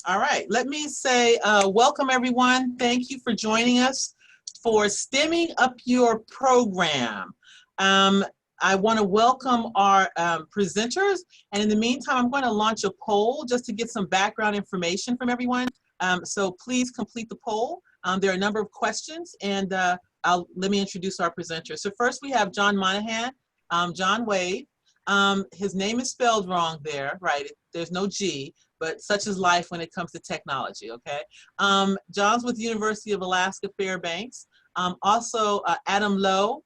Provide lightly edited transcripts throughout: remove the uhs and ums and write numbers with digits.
All right, let me say welcome everyone. Thank you for joining us for Stemming Up Your Program. Um, I want to welcome our presenters, and in the meantime, I'm going to launch a poll just to get some background information from everyone. So please complete the poll. There are a number of questions, and let me introduce our presenters. So first we have John Monahan, John Wade. His name is spelled wrong there, right? There's no G, but such is life when it comes to technology, okay? John's with the University of Alaska Fairbanks. Also, Adam Lowe,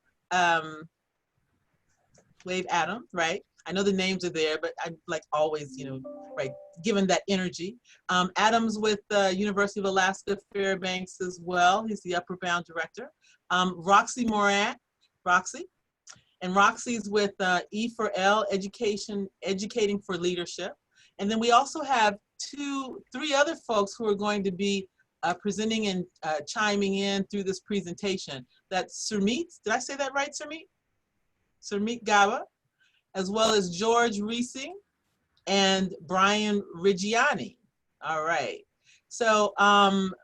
Wave Adam, right? I know the names are there, but I like always, right, given that energy. Adam's with the University of Alaska Fairbanks as well. He's the Upper Bound Director. Roxy Morat, Roxy. And Roxy's with E4L, Educating for Leadership. And then we also have three other folks who are going to be presenting and chiming in through this presentation. That's Surmeet, did I say that right, Surmeet? Surmeet Gaba, as well as George Reesing and Brian Reggiani. All right. So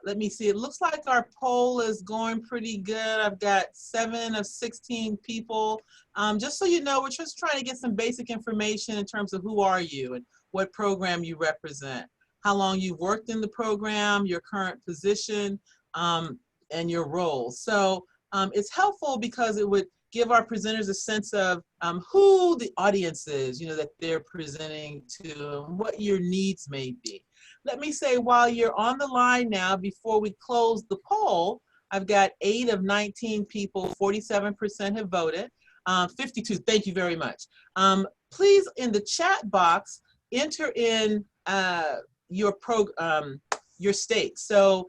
let me see, it looks like our poll is going pretty good. I've got 7 of 16 people. Just so you know, we're just trying to get some basic information in terms of who are you and what program you represent, how long you've worked in the program, your current position, and your role. So it's helpful because it would give our presenters a sense of who the audience is, that they're presenting to and what your needs may be. Let me say, while you're on the line now, before we close the poll, I've got 8 of 19 people, 47% have voted, 52, thank you very much. Please, in the chat box, enter in your state. So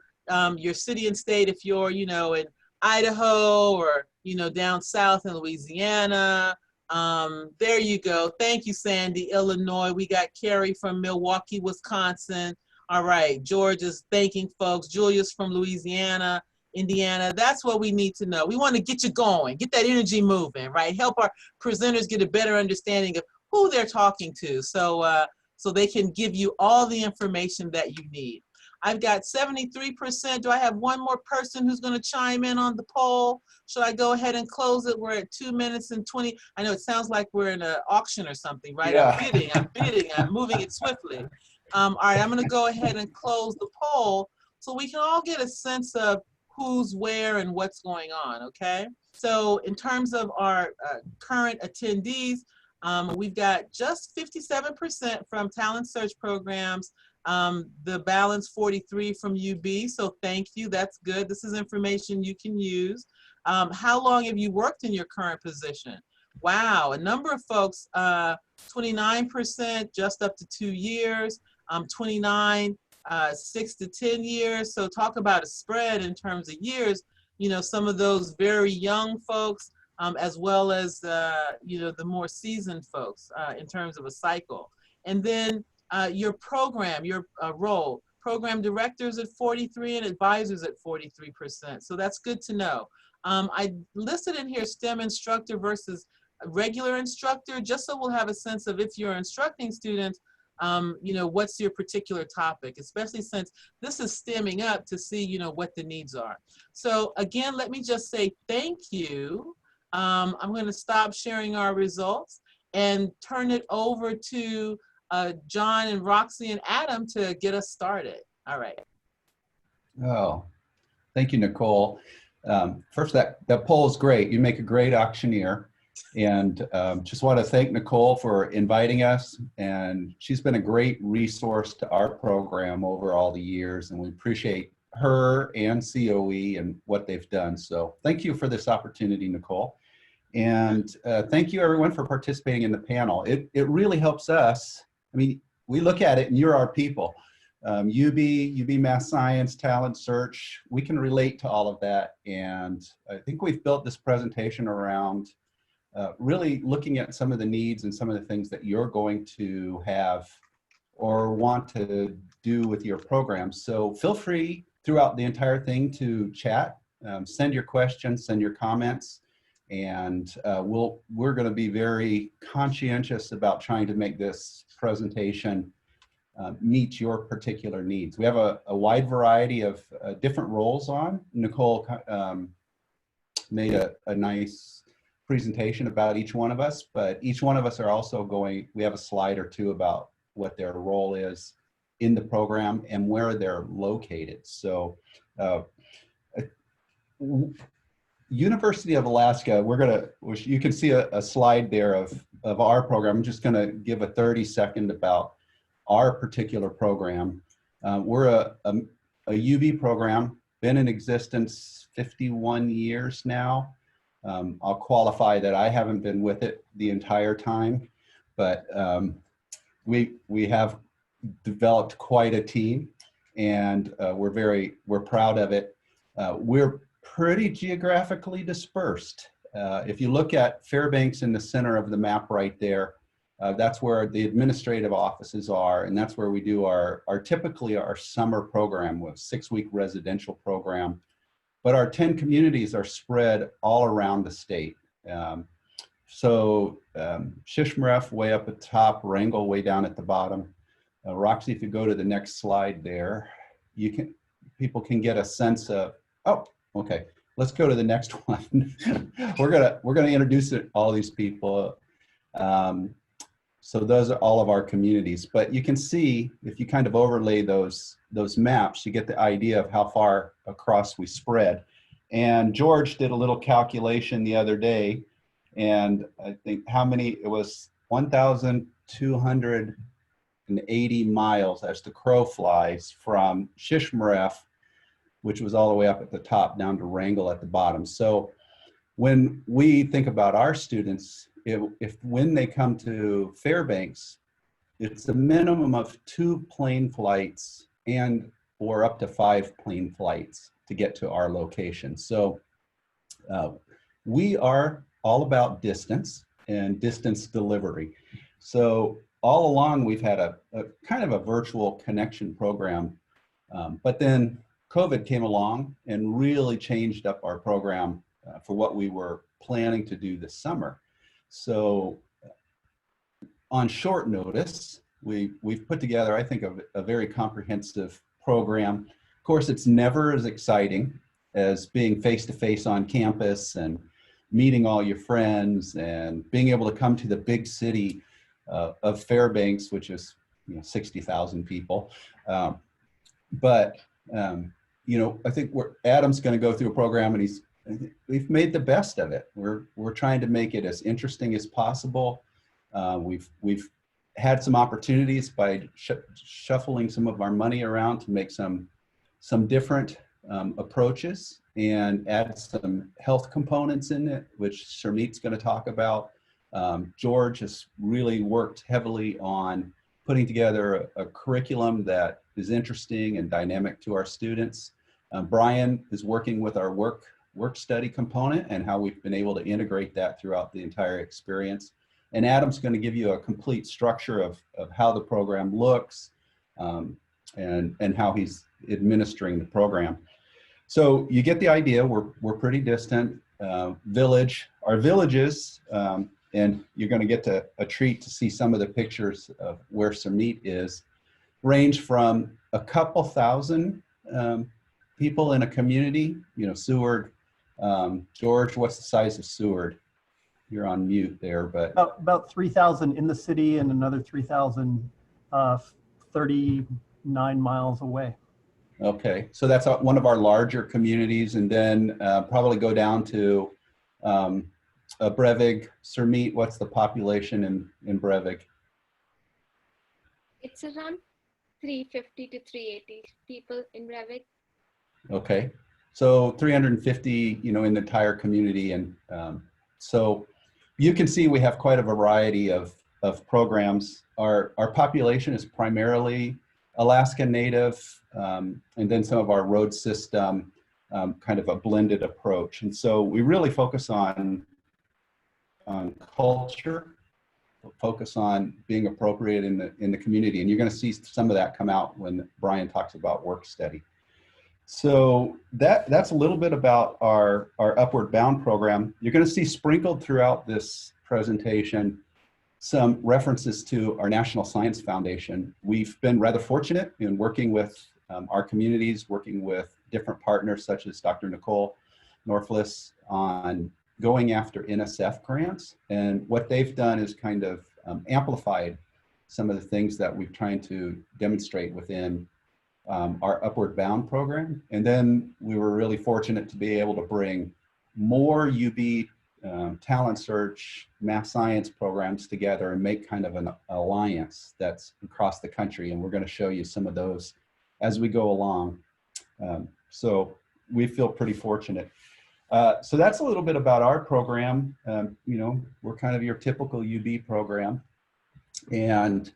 your city and state, if you're, in Idaho or, down south in Louisiana. There you go. Thank you, Sandy, Illinois. We got Carrie from Milwaukee, Wisconsin. All right, George is thanking folks. Julia's from Louisiana, Indiana. That's what we need to know. We want to get you going, get that energy moving, right? Help our presenters get a better understanding of who they're talking to so they can give you all the information that you need. I've got 73%. Do I have one more person who's going to chime in on the poll? Should I go ahead and close it? We're at 2 minutes and 20. I know it sounds like we're in an auction or something, right? Yeah. I'm bidding, I'm moving it swiftly. All right, I'm going to go ahead and close the poll so we can all get a sense of who's where and what's going on, okay? So in terms of our current attendees, we've got just 57% from talent search programs, the balance 43 from UB, so thank you, that's good. This is information you can use. How long have you worked in your current position? Wow, a number of folks, 29%, just up to 2 years, 29, 6 to 10 years. So talk about a spread in terms of years. Some of those very young folks, as well as the more seasoned folks in terms of a cycle. And then your program, your role, program directors at 43 and advisors at 43%. So that's good to know. I listed in here STEM instructor versus regular instructor, just so we'll have a sense of if you're instructing students, what's your particular topic, especially since this is stemming up to see, what the needs are. So again, let me just say thank you. I'm going to stop sharing our results and turn it over to John and Roxy and Adam to get us started. All right. Oh, thank you, Nicole. First, that poll is great. You make a great auctioneer. And just want to thank Nicole for inviting us. And she's been a great resource to our program over all the years. And we appreciate her and COE and what they've done. So thank you for this opportunity, Nicole. And thank you everyone for participating in the panel. It really helps us. I mean, we look at it and you're our people. UB Math Science, Talent Search, we can relate to all of that. And I think we've built this presentation around really looking at some of the needs and some of the things that you're going to have or want to do with your program. So feel free throughout the entire thing to chat, send your questions, send your comments, and we're going to be very conscientious about trying to make this presentation meets your particular needs. We have a wide variety of different roles on. Nicole made a nice presentation about each one of us, but each one of us are also going, we have a slide or two about what their role is in the program and where they're located. So University of Alaska, you can see a slide there of our program. I'm just gonna give a 30-second about our particular program. We're a UB program, been in existence 51 years now. I'll qualify that I haven't been with it the entire time, but we have developed quite a team, and we're proud of it. We're pretty geographically dispersed. If you look at Fairbanks in the center of the map right there, that's where the administrative offices are, and that's where we do typically our summer program, with 6-week residential program. But our 10 communities are spread all around the state. Shishmaref way up at the top, Wrangell way down at the bottom. Roxy, if you go to the next slide there, people can get a sense of, oh, okay, let's go to the next one. we're gonna introduce all these people. So those are all of our communities, but you can see, if you kind of overlay those maps, you get the idea of how far across we spread. And George did a little calculation the other day, and I think it was 1,280 miles as the crow flies from Shishmaref, which was all the way up at the top, down to Wrangell at the bottom. So when we think about our students, when they come to Fairbanks, it's a minimum of 2 plane flights or up to 5 plane flights to get to our location. So we are all about distance and distance delivery. So all along we've had a kind of a virtual connection program, but then COVID came along and really changed up our program for what we were planning to do this summer. So on short notice, we've put together, I think, a very comprehensive program. Of course, it's never as exciting as being face-to-face on campus and meeting all your friends and being able to come to the big city of Fairbanks, which is 60,000 people. But I think Adam's going to go through a program, and we've made the best of it. We're trying to make it as interesting as possible. We've had some opportunities by shuffling some of our money around to make some different approaches and add some health components in it, which Sharmit's going to talk about. George has really worked heavily on putting together a curriculum that is interesting and dynamic to our students. Brian is working with our work study component and how we've been able to integrate that throughout the entire experience. And Adam's going to give you a complete structure of how the program looks and how he's administering the program. So you get the idea. We're pretty distant. Our villages, and you're going to get a treat to see some of the pictures of where Summit is, range from a couple thousand people in a community. Seward. George, what's the size of Seward? You're on mute there, but about 3,000 in the city and another 3,000 39 miles away. Okay, so that's one of our larger communities, and then probably go down to Brevig. Surmeet, what's the population in Brevig? It's around 350 to 380 people in Brevig. Okay, so 350, in the entire community, and so you can see we have quite a variety of programs. Our population is primarily Alaska Native, and then some of our road system, kind of a blended approach. And so we really focus on culture, focus on being appropriate in the community. And you're going to see some of that come out when Brian talks about work study. So that's a little bit about our Upward Bound program. You're going to see sprinkled throughout this presentation some references to our National Science Foundation. We've been rather fortunate in working with our communities, working with different partners such as Dr. Nicole Norflis on going after NSF grants. And what they've done is kind of amplified some of the things that we've trying to demonstrate within our Upward Bound program. And then we were really fortunate to be able to bring more UB talent search, math science programs together and make kind of an alliance that's across the country. And we're going to show you some of those as we go along. So we feel pretty fortunate. So that's a little bit about our program. You know, we're kind of your typical UB program. And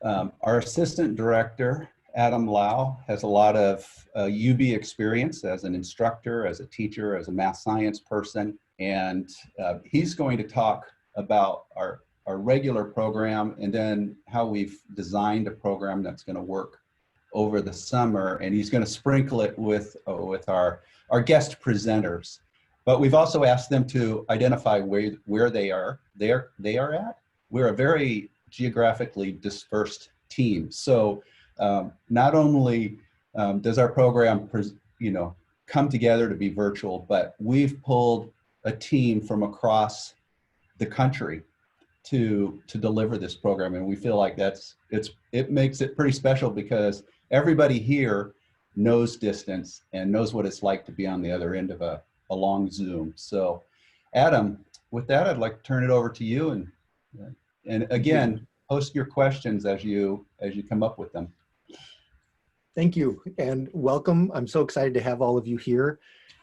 our assistant director, Adam Lau, has a lot of UB experience as an instructor, as a teacher, as a math science person. And he's going to talk about our regular program and then how we've designed a program that's going to work over the summer. And he's going to sprinkle it with our guest presenters. But we've also asked them to identify where they are at. We're a very geographically dispersed team. So not only does our program, come together to be virtual, but we've pulled a team from across the country to deliver this program, and we feel like it makes it pretty special because everybody here knows distance and knows what it's like to be on the other end of a long Zoom. So, Adam, with that, I'd like to turn it over to you, and again, post your questions as you come up with them. Thank you and welcome. I'm so excited to have all of you here.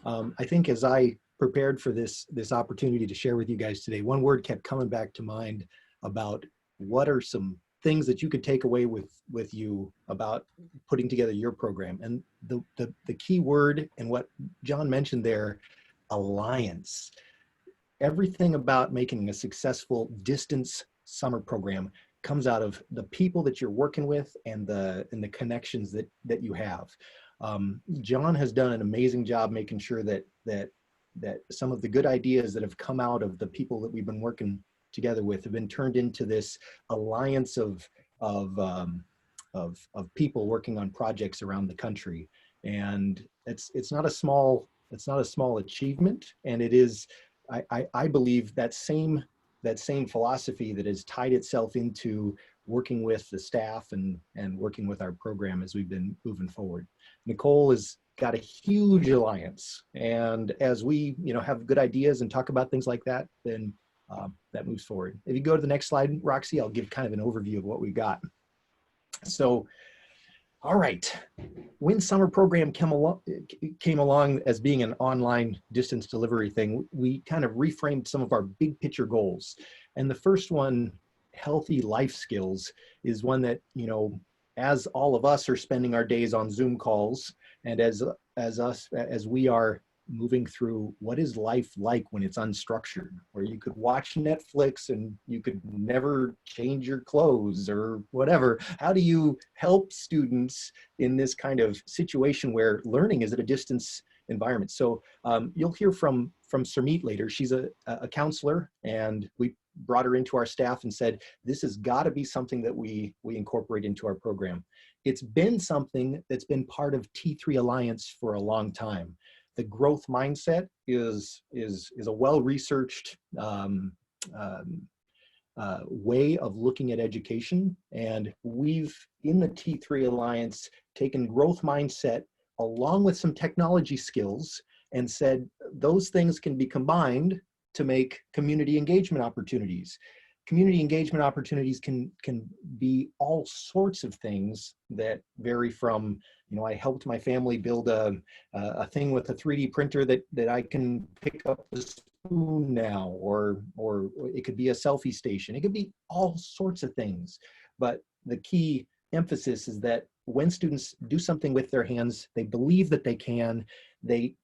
I think as I prepared for this opportunity to share with you guys today, one word kept coming back to mind about what are some things that you could take away with you about putting together your program. And the key word and what John mentioned there, alliance. Everything about making a successful distance summer program comes out of the people that you're working with and the connections that you have. John has done an amazing job making sure that some of the good ideas that have come out of the people that we've been working together with have been turned into this alliance of people working on projects around the country. And it's not a small achievement, and it is, I believe, that same philosophy that has tied itself into working with the staff and working with our program as we've been moving forward. Nicole has got a huge alliance, and as we have good ideas and talk about things like that, then that moves forward. If you go to the next slide, Roxy, I'll give kind of an overview of what we got. So, all right, when summer program came along as being an online distance delivery thing, we kind of reframed some of our big picture goals. And the first one, healthy life skills, is one that, as all of us are spending our days on Zoom calls, and as we are moving through what is life like when it's unstructured, where you could watch Netflix and you could never change your clothes or whatever. How do you help students in this kind of situation where learning is at a distance environment? So you'll hear from Sarmeet later. She's a counselor, and we brought her into our staff and said, this has got to be something that we incorporate into our program. It's been something that's been part of T3 Alliance for a long time. The growth mindset is a well-researched way of looking at education. And we've, in the T3 Alliance, taken growth mindset along with some technology skills and said those things can be combined to make community engagement opportunities. Community engagement opportunities can be all sorts of things that vary from, I helped my family build a thing with a 3D printer that I can pick up the spoon now, or it could be a selfie station. It could be all sorts of things. But the key emphasis is that when students do something with their hands, they believe that they can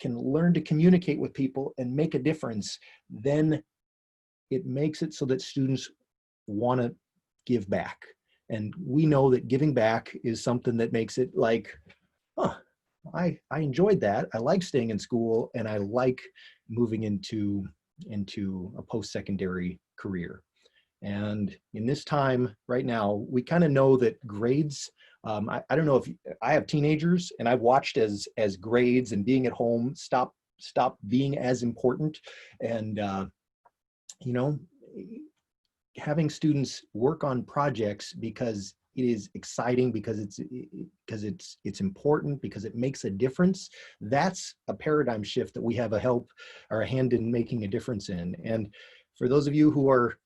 learn to communicate with people and make a difference, then it makes it so that students want to give back. And we know that giving back is something that makes it like, I enjoyed that. I like staying in school, and I like moving into a post-secondary career. And in this time right now, we kind of know that grades, I don't know if I have teenagers, and I've watched as grades and being at home stop being as important. And you know, having students work on projects because it is exciting, because it's important, because it makes a difference. That's a paradigm shift that we have a hand in making a difference in. And for those of you who are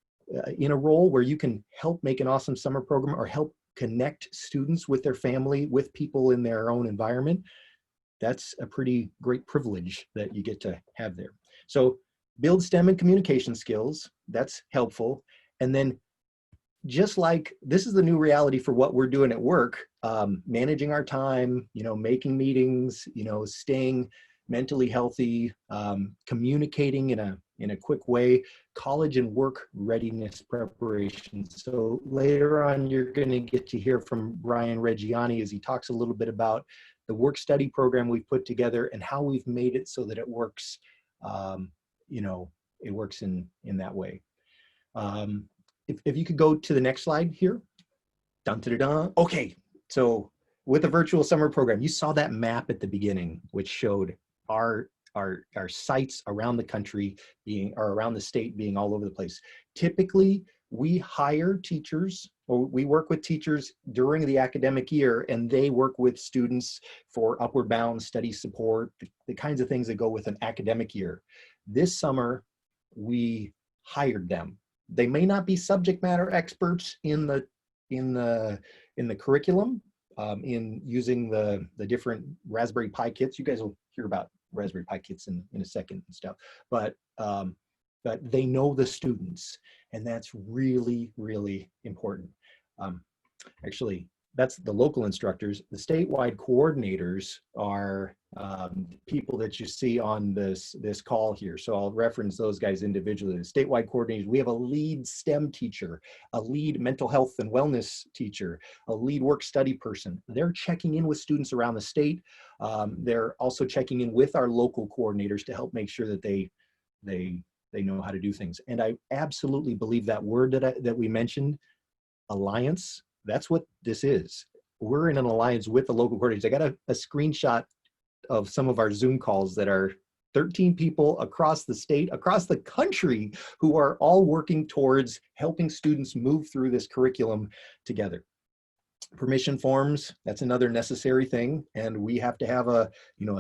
in a role where you can help make an awesome summer program or help connect students with their family, with people in their own environment, that's a pretty great privilege that you get to have there. So build STEM and communication skills, that's helpful. And then just like this is the new reality for what we're doing at work, managing our time, making meetings, staying mentally healthy, communicating in a quick way, college and work readiness preparation. So later on, you're going to get to hear from Brian Reggiani as he talks a little bit about the work study program we've put together and how we've made it so that it works, it works in that way. If you could go to the next slide here. Dun, dun, dun, dun. Okay, so with the virtual summer program, you saw that map at the beginning, which showed our sites around the country or around the state being all over the place. Typically, we hire teachers, or we work with teachers during the academic year, and they work with students for upward bound study support, the kinds of things that go with an academic year. This summer, we hired them. They may not be subject matter experts in the curriculum, in using the different Raspberry Pi kits. You guys will hear about Raspberry Pi kits in a second and stuff, but they know the students, and that's really, really important. Actually, that's the local instructors. The statewide coordinators are people that you see on this call here. So I'll reference those guys individually. The statewide coordinators, we have a lead STEM teacher, a lead mental health and wellness teacher, a lead work study person. They're checking in with students around the state. They're also checking in with our local coordinators to help make sure that they know how to do things. And I absolutely believe that word that we mentioned, alliance, that's what this is. We're in an alliance with the local coordinators. I got a screenshot of some of our Zoom calls that are 13 people across the state, across the country, who are all working towards helping students move through this curriculum together. Permission forms, that's another necessary thing. And we have to have a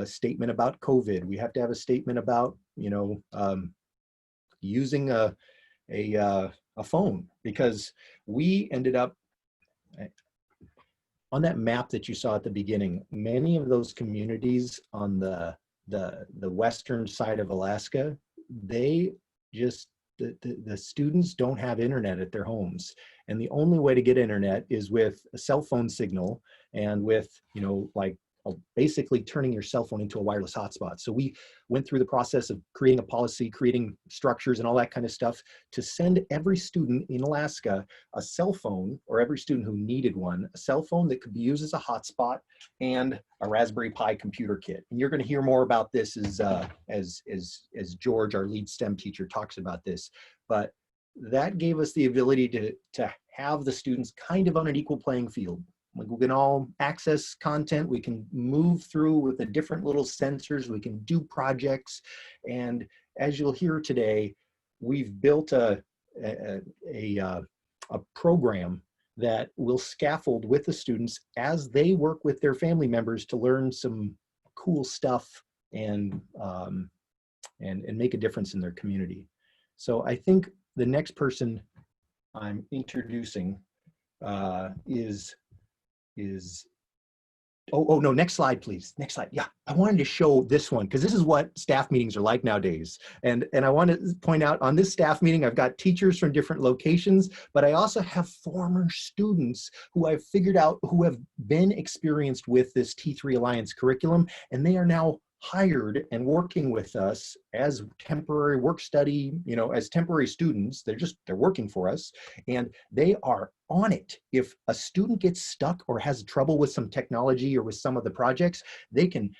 statement about COVID. We have to have a statement about, using a phone, because we ended up on that map that you saw at the beginning. Many of those communities on the western side of Alaska, they just, the students don't have internet at their homes. And the only way to get internet is with a cell phone signal and with, basically turning your cell phone into a wireless hotspot. So we went through the process of creating a policy, creating structures and all that kind of stuff to send every student in Alaska a cell phone, or every student who needed one, a cell phone that could be used as a hotspot and a Raspberry Pi computer kit. And you're going to hear more about this as George, our lead STEM teacher, talks about this. But that gave us the ability to have the students kind of on an equal playing field. Like, we can all access content, we can move through with the different little sensors, we can do projects. And as you'll hear today, we've built a program that will scaffold with the students as they work with their family members to learn some cool stuff and make a difference in their community. So I think the next person I'm introducing no, next slide, please. Next slide. Yeah, I wanted to show this one because this is what staff meetings are like nowadays. And I want to point out, on this staff meeting, I've got teachers from different locations, but I also have former students who I've figured out who have been experienced with this T3 Alliance curriculum, and they are now hired and working with us as temporary work study, you know, as temporary students. They're working for us, and they are on it. If a student gets stuck or has trouble with some technology or with some of the projects, they can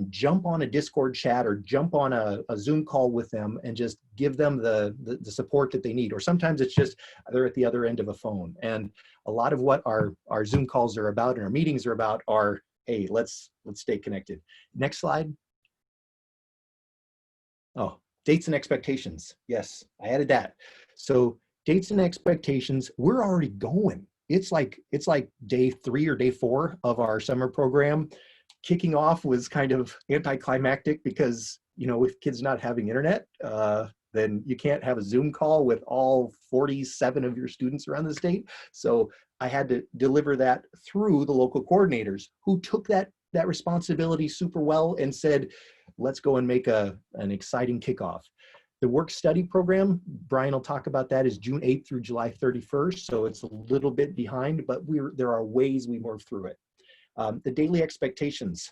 jump on a Discord chat or jump on a Zoom call with them and just give them the support that they need. Or sometimes it's just they're at the other end of a phone. And a lot of what our Zoom calls are about and our meetings are about are, hey, let's stay connected. Next slide. Oh, dates and expectations. Yes, I added that. So dates and expectations, we're already going. It's like day 3 or day 4 of our summer program. Kicking off was kind of anticlimactic because, you know, with kids not having internet, then you can't have a Zoom call with all 47 of your students around the state. So I had to deliver that through the local coordinators who took that responsibility super well and said, let's go and make an exciting kickoff. The work study program, Brian will talk about that, is June 8th through July 31st. So it's a little bit behind, but there are ways we move through it. The daily expectations.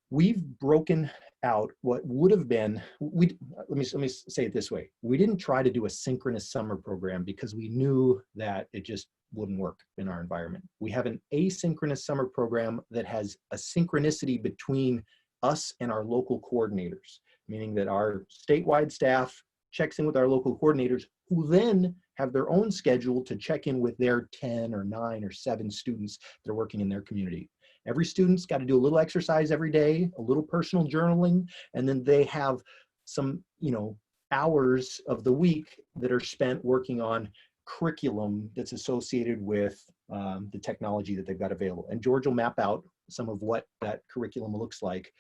We've broken out what would have been, let me say it this way. We didn't try to do a synchronous summer program because we knew that it just wouldn't work in our environment. We have an asynchronous summer program that has a synchronicity between us and our local coordinators, meaning that our statewide staff checks in with our local coordinators, who then have their own schedule to check in with their 10 or 9 or 7 students that are working in their community. Every student's got to do a little exercise every day, a little personal journaling, and then they have some, you know, hours of the week that are spent working on curriculum that's associated with the technology that they've got available. And George will map out some of what that curriculum looks like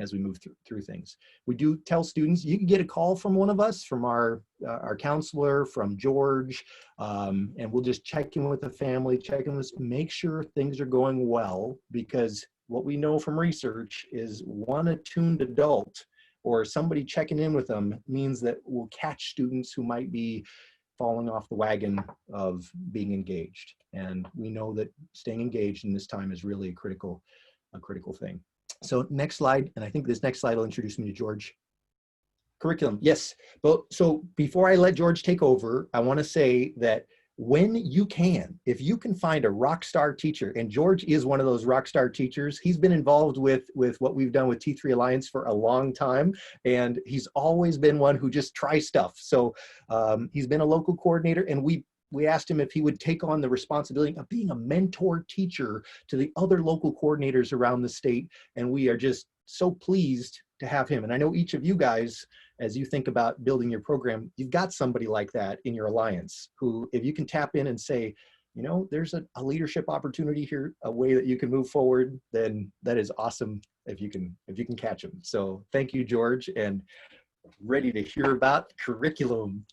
as we move through things. We do tell students, you can get a call from one of us, from our counselor, from George, and we'll just check in with the family, check in with, make sure things are going well, because what we know from research is one attuned adult or somebody checking in with them means that we'll catch students who might be falling off the wagon of being engaged. And we know that staying engaged in this time is really a critical thing. So next slide, and I think this next slide will introduce me to George. Curriculum, yes. But so before I let George take over, I want to say that when you can, if you can find a rock star teacher, and George is one of those rock star teachers, he's been involved with what we've done with T3 Alliance for a long time, and he's always been one who just tries stuff. So he's been a local coordinator, and we asked him if he would take on the responsibility of being a mentor teacher to the other local coordinators around the state, and we are just so pleased to have him. And I know each of you guys, as you think about building your program, you've got somebody like that in your alliance who, if you can tap in and say, you know, there's a leadership opportunity here, a way that you can move forward, then that is awesome if you can catch them. So thank you, George, and ready to hear about curriculum.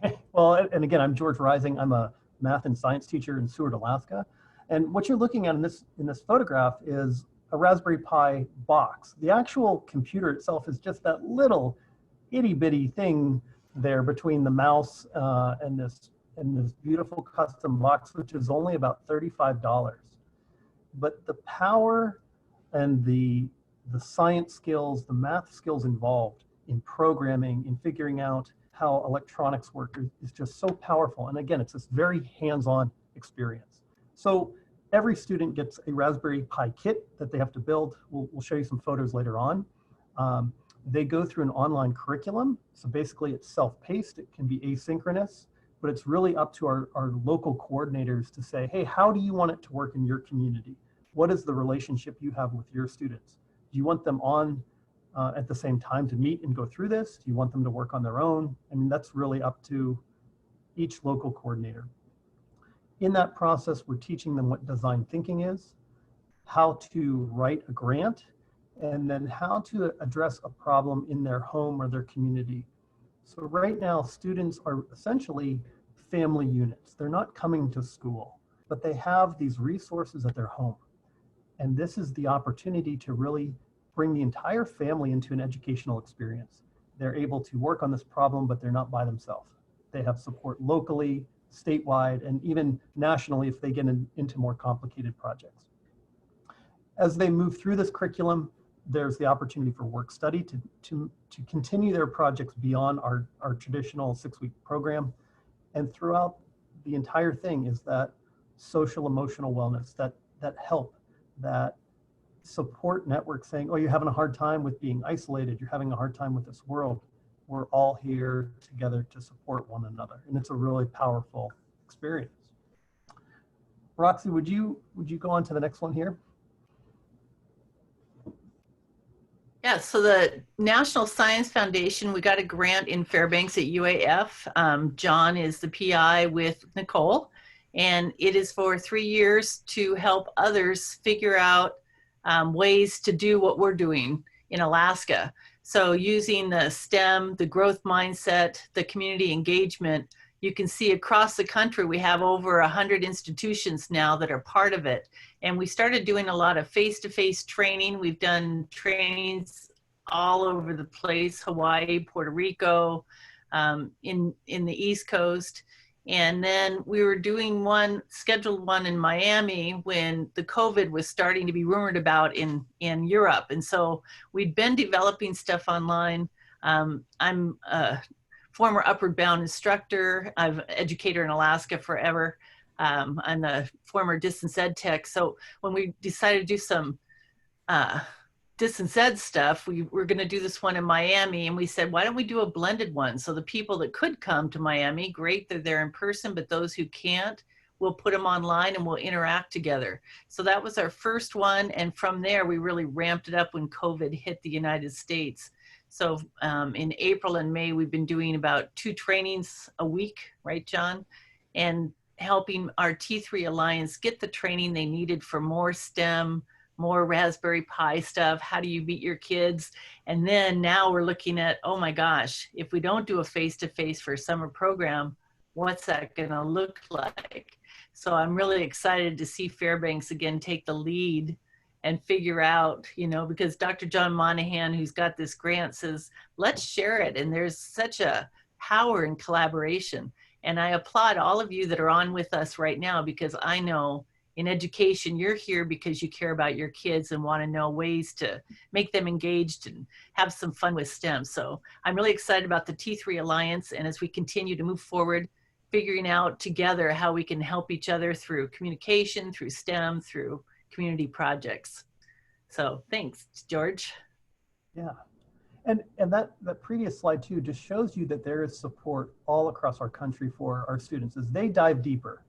Okay. Well, and again, I'm George Rising. I'm a math and science teacher in Seward, Alaska. And what you're looking at in this photograph is a Raspberry Pi box. The actual computer itself is just that little itty bitty thing there between the mouse and this beautiful custom box, which is only about $35. But the power and the science skills, the math skills involved in programming, in figuring out how electronics work is just so powerful. And again, it's this very hands-on experience. So every student gets a Raspberry Pi kit that they have to build. We'll show you some photos later on. They go through an online curriculum. So basically it's self-paced, it can be asynchronous, but it's really up to our local coordinators to say, hey, how do you want it to work in your community? What is the relationship you have with your students? Do you want them on at the same time to meet and go through this? Do you want them to work on their own? I mean, that's really up to each local coordinator. In that process, we're teaching them what design thinking is, how to write a grant, and then how to address a problem in their home or their community. So right now, students are essentially family units. They're not coming to school, but they have these resources at their home. And this is the opportunity to really bring the entire family into an educational experience. They're able to work on this problem, but they're not by themselves. They have support locally, statewide, and even nationally if they get into more complicated projects. As they move through this curriculum, there's the opportunity for work study to continue their projects beyond our traditional 6-week program. And throughout the entire thing is that social emotional wellness, that help, that support network saying, oh, you're having a hard time with being isolated, you're having a hard time with this world. We're all here together to support one another. And it's a really powerful experience. Roxy, would you go on to the next one here? Yeah, so the National Science Foundation, we got a grant in Fairbanks at UAF. John is the PI with Nicole, and it is for 3 years to help others figure out ways to do what we're doing in Alaska. So using the STEM, the growth mindset, the community engagement, you can see across the country, we have over 100 institutions now that are part of it. And we started doing a lot of face-to-face training. We've done trainings all over the place, Hawaii, Puerto Rico, in the East Coast. And then we were doing scheduled one in Miami when the COVID was starting to be rumored about in Europe. And so we'd been developing stuff online. I'm a former Upward Bound instructor. I've educator in Alaska forever. I'm the former distance ed tech. So when we decided to do some distance ed stuff, we were going to do this one in Miami, and we said, why don't we do a blended one? So the people that could come to Miami, great, they're there in person, but those who can't, we'll put them online and we'll interact together. So that was our first one. And from there, we really ramped it up when COVID hit the United States. So in April and May, we've been doing about 2 trainings a week, right, John? And helping our T3 Alliance get the training they needed for more STEM, more Raspberry Pi stuff. How do you meet your kids? And then now we're looking at, oh my gosh, if we don't do a face-to-face for a summer program, what's that gonna look like? So I'm really excited to see Fairbanks again take the lead and figure out, because Dr. John Monahan, who's got this grant, says, let's share it. And there's such a power in collaboration. And I applaud all of you that are on with us right now, because I know in education, you're here because you care about your kids and want to know ways to make them engaged and have some fun with STEM. So I'm really excited about the T3 Alliance. And as we continue to move forward, figuring out together how we can help each other through communication, through STEM, through community projects. So thanks, George. Yeah, and that previous slide too just shows you that there is support all across our country for our students as they dive deeper,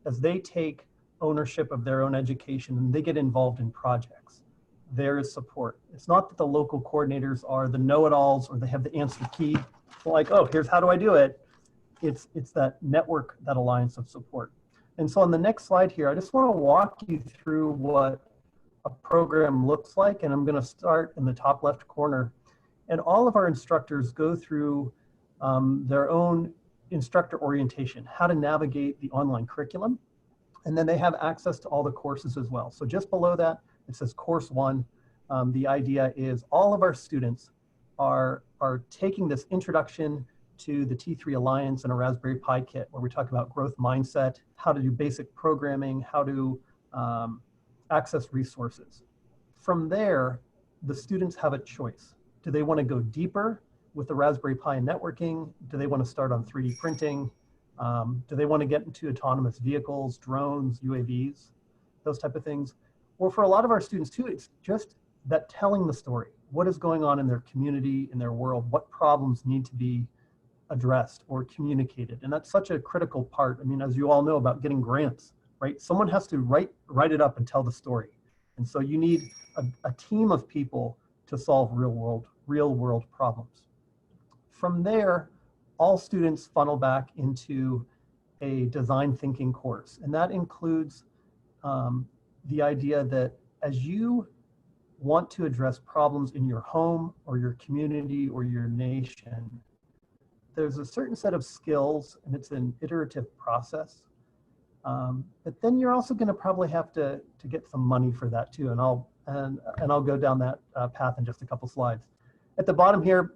as they take ownership of their own education and they get involved in projects. There is support. It's not that the local coordinators are the know-it-alls or they have the answer key. Like, oh, here's how do I do it? It's that network, that alliance of support. And so on the next slide here, I just want to walk you through what a program looks like. And I'm going to start in the top left corner. And all of our instructors go through their own instructor orientation, how to navigate the online curriculum. And then they have access to all the courses as well. So just below that, it says course 1. The idea is all of our students are taking this introduction to the T3 Alliance and a Raspberry Pi kit, where we talk about growth mindset, how to do basic programming, how to access resources. From there, the students have a choice. Do they want to go deeper with the Raspberry Pi and networking? Do they want to start on 3D printing? Do they want to get into autonomous vehicles, drones, UAVs, those type of things? Or for a lot of our students too, it's just that telling the story. What is going on in their community, in their world? What problems need to be addressed or communicated? And that's such a critical part. I mean, as you all know about getting grants, right? Someone has to write it up and tell the story. And so you need a team of people to solve real world problems. From there, all students funnel back into a design thinking course. And that includes the idea that as you want to address problems in your home or your community or your nation, there's a certain set of skills and it's an iterative process. But then you're also going to probably have to get some money for that too. And I'll go down that path in just a couple slides. At the bottom here,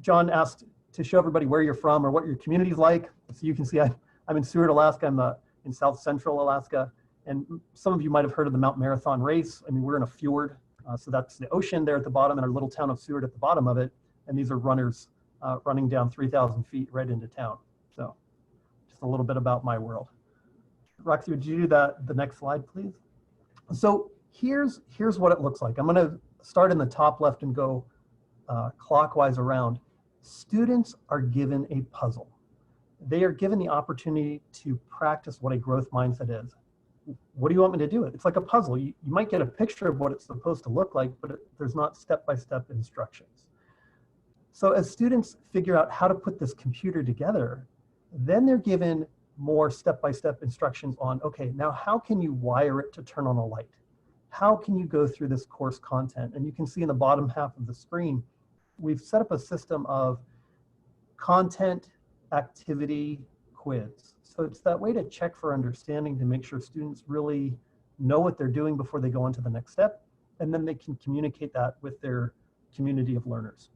John asked to show everybody where you're from or what your community's like. So you can see I'm in Seward, Alaska. I'm in South Central Alaska. And some of you might have heard of the Mount Marathon race. I mean, we're in a fjord So that's the ocean there at the bottom and our little town of Seward at the bottom of it. And these are runners running down 3,000 feet right into town. So just a little bit about my world. Roxy, would you do the next slide, please? So here's what it looks like. I'm going to start in the top left and go clockwise around. Students are given a puzzle. They are given the opportunity to practice what a growth mindset is. What do you want me to do? It's like a puzzle. You might get a picture of what it's supposed to look like, but there's not step-by-step instructions. So as students figure out how to put this computer together, then they're given more step-by-step instructions on, okay, now how can you wire it to turn on a light? How can you go through this course content? And you can see in the bottom half of the screen, we've set up a system of content, activity, quiz. So it's that way to check for understanding, to make sure students really know what they're doing before they go on to the next step. And then they can communicate that with their community of learners.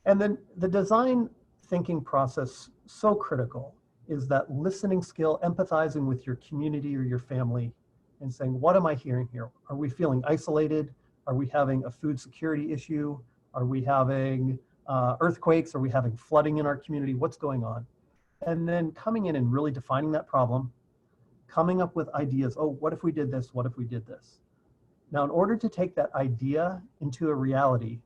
And then the design thinking process, so critical, is that listening skill, empathizing with your community or your family and saying, what am I hearing here? Are we feeling isolated? Are we having a food security issue? Are we having earthquakes? Are we having flooding in our community? What's going on? And then coming in and really defining that problem, coming up with ideas. Oh, what if we did this? What if we did this? Now, in order to take that idea into a reality,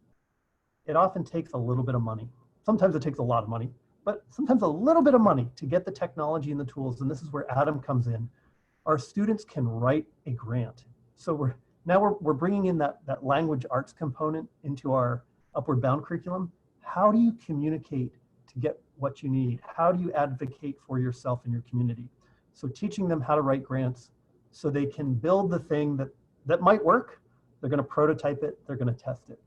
it often takes a little bit of money. Sometimes it takes a lot of money, but sometimes a little bit of money to get the technology and the tools. And this is where Adam comes in. Our students can write a grant. So we're bringing in that language arts component into our Upward Bound curriculum. How do you communicate to get what you need? How do you advocate for yourself and your community? So teaching them how to write grants so they can build the thing that might work. They're going to prototype it. They're going to test it.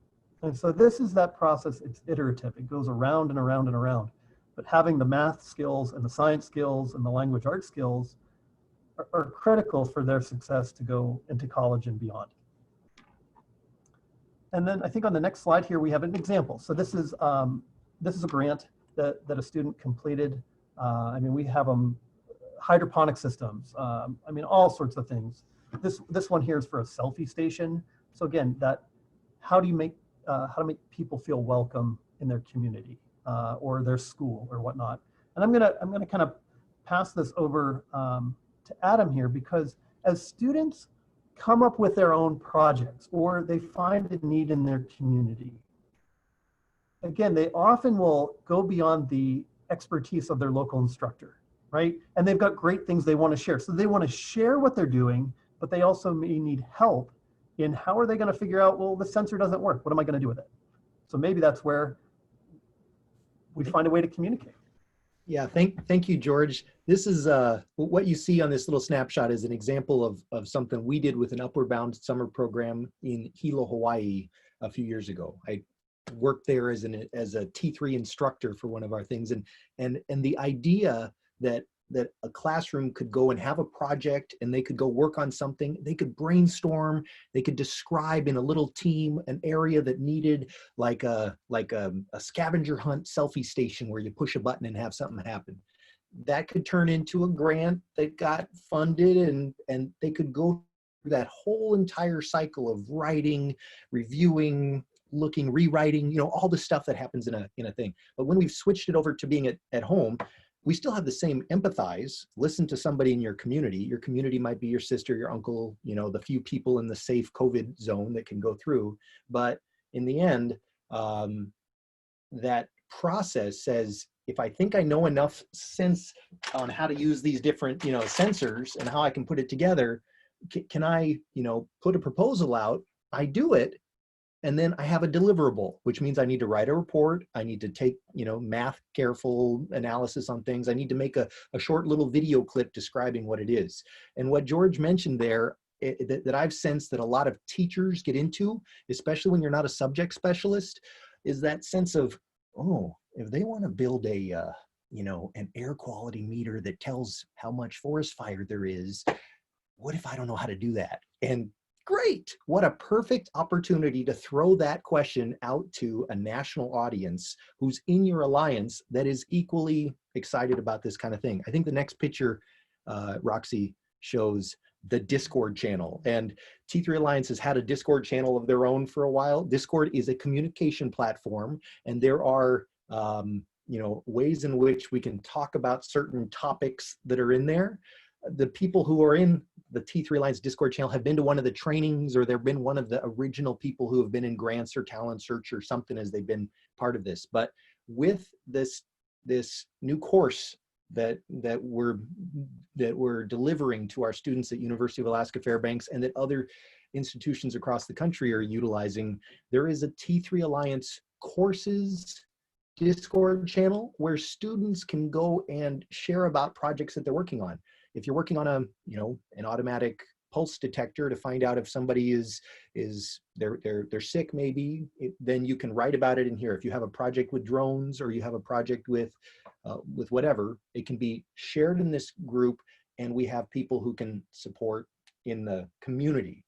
And so this is that process. It's iterative. It goes around and around and around. But having the math skills and the science skills and the language arts skills are critical for their success to go into college and beyond. And then I think on the next slide here, we have an example. So this is a grant that a student completed. I mean, we have them hydroponic systems. I mean, all sorts of things. This one here is for a selfie station. So again, how to make people feel welcome in their community or their school or whatnot. And I'm gonna kind of pass this over to Adam here, because as students come up with their own projects or they find a need in their community, again, they often will go beyond the expertise of their local instructor, right? And they've got great things they want to share. So they want to share what they're doing, but they also may need help in how are they going to figure out, well, the sensor doesn't work. What am I going to do with it? So maybe that's where we find a way to communicate. Yeah, thank you, George. This is what you see on this little snapshot is an example of something we did with an Upward Bound summer program in Hilo, Hawaii a few years ago. I worked there as a T3 instructor for one of our things, and the idea that a classroom could go and have a project and they could go work on something, they could brainstorm, they could describe in a little team an area that needed like a scavenger hunt selfie station where you push a button and have something happen. That could turn into a grant that got funded, and they could go through that whole entire cycle of writing, reviewing, looking, rewriting, all the stuff that happens in a thing. But when we've switched it over to being at home, we still have the same empathize, listen to somebody in your community. Your community might be your sister, your uncle, the few people in the safe COVID zone that can go through. But in the end, that process says, if I think I know enough sense on how to use these different, sensors and how I can put it together, can I, put a proposal out? I do it. And then I have a deliverable, which means I need to write a report. I need to take, math careful analysis on things. I need to make a short little video clip describing what it is. And what George mentioned there, that I've sensed that a lot of teachers get into, especially when you're not a subject specialist, is that sense of, oh, if they want to build an air quality meter that tells how much forest fire there is, what if I don't know how to do that? And great. What a perfect opportunity to throw that question out to a national audience who's in your alliance that is equally excited about this kind of thing. I think the next picture, Roxy, shows the Discord channel. And T3 Alliance has had a Discord channel of their own for a while. Discord is a communication platform, and there are ways in which we can talk about certain topics that are in there. The people who are in the T3 Alliance Discord channel have been to one of the trainings, or they've been one of the original people who have been in grants or talent search or something as they've been part of this. But with this new course that we're delivering to our students at University of Alaska Fairbanks, and that other institutions across the country are utilizing, there is a T3 Alliance courses Discord channel where students can go and share about projects that they're working on. If you're working on an automatic pulse detector to find out if somebody they're sick, maybe, then you can write about it in here. If you have a project with drones, or you have a project with whatever, it can be shared in this group, and we have people who can support in the community.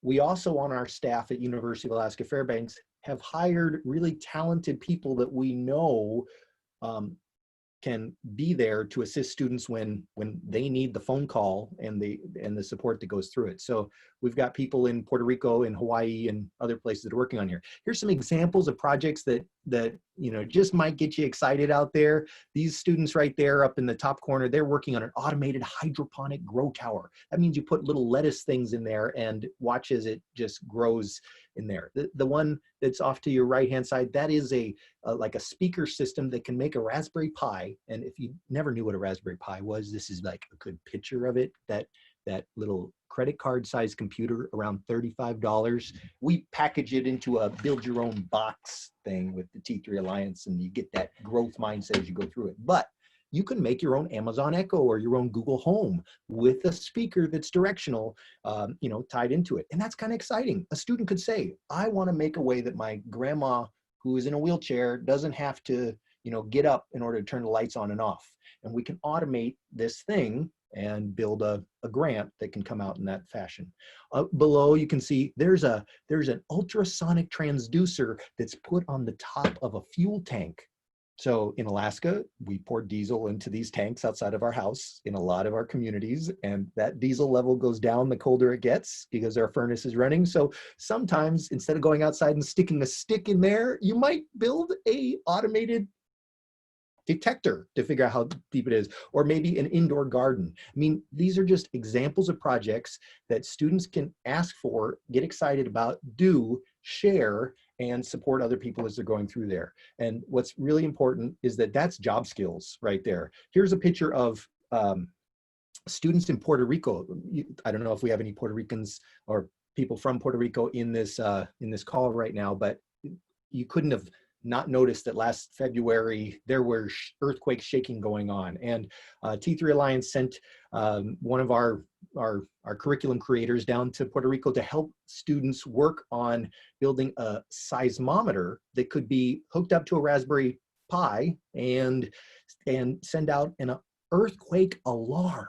We also, on our staff at University of Alaska Fairbanks, have hired really talented people that we know can be there to assist students when they need the phone call and the support that goes through it. So we've got people in Puerto Rico and Hawaii and other places that are working on here. Here's some examples of projects that just might get you excited out there. These students right there up in the top corner, they're working on an automated hydroponic grow tower. That means you put little lettuce things in there and watch as it just grows in there. The one that's off to your right hand side, that is like a speaker system that can make a Raspberry Pi. And if you never knew what a Raspberry Pi was, this is like a good picture of it. That little credit card size computer, around $35. We package it into a build your own box thing with the T3 Alliance, and you get that growth mindset as you go through it. But you can make your own Amazon Echo or your own Google Home with a speaker that's directional, tied into it. And that's kind of exciting. A student could say, I want to make a way that my grandma who is in a wheelchair doesn't have to, get up in order to turn the lights on and off. And we can automate this thing and build a grant that can come out in that fashion. Below, you can see there's an ultrasonic transducer that's put on the top of a fuel tank. So in Alaska, we pour diesel into these tanks outside of our house in a lot of our communities, and that diesel level goes down the colder it gets because our furnace is running. So sometimes, instead of going outside and sticking a stick in there, you might build a automated detector to figure out how deep it is, or maybe an indoor garden. I mean, these are just examples of projects that students can ask for, get excited about, do, share, and support other people as they're going through there. And what's really important is that that's job skills right there. Here's a picture of students in Puerto Rico. I don't know if we have any Puerto Ricans or people from Puerto Rico in this call right now, but you couldn't have not noticed that last February there were earthquake shaking going on, and T3 Alliance sent one of our curriculum creators down to Puerto Rico to help students work on building a seismometer that could be hooked up to a Raspberry Pi and send out an earthquake alarm.